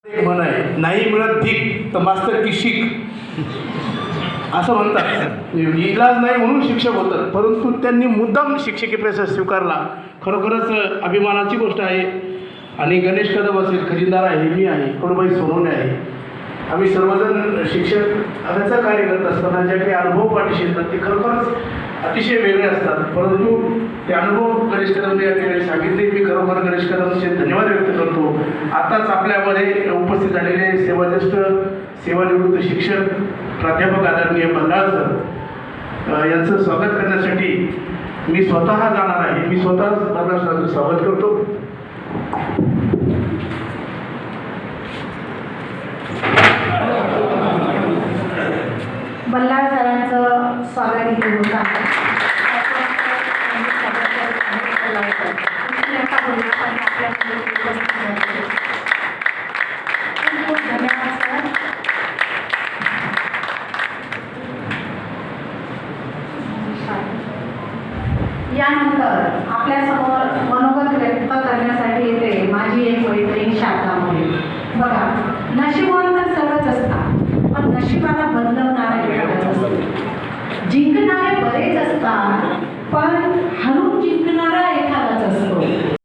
एक म्हण आहे, नाही मिळत भीक तर मास्तर की शिक असं म्हणतात. इलाज नाही म्हणून शिक्षक होतात, परंतु त्यांनी मुद्दाम शिक्षकी पेशा स्वीकारला. खरोखरच अभिमानाची गोष्ट आहे. आणि गणेश कदम असेल, खजिनदार आहे, मी आहे, कडूबाई सोनवणे आहे, आम्ही सर्वजण शिक्षक याचं कार्य करत असताना ज्या काही अनुभव पाठीशी येतात ते खरोखरच अतिशय वेगळे असतात. परंतु ते अनुभव गणेश कदमने या ठिकाणी सांगितले. मी खरोखर गणेश कदमचे धन्यवाद व्यक्त करतो. आताच आपल्यामध्ये उपस्थित झालेले सेवाज्येष्ठ सेवानिवृत्त शिक्षक प्राध्यापक आदरणीय बल्लाळ सर यांचं स्वागत करण्यासाठी मी स्वतः जाणार आहे. मी स्वतः बल्लाळ सरांचं स्वागत करतो. बल्लाळ सरांचं स्वागत इथे होत आहे. खूप धन्यवाद सर. यानंतर आपल्यासमोर मनोगत व्यक्त करण्यासाठी येते माझी एक मैत्रीण शारदा मोरे. बघा, नशिबावर तर सर्वच असतात, पण नशिबाला बदलवणारा एखादाच असतो. जिंकणारे बरेच असतात, पण हरून जिंकणारा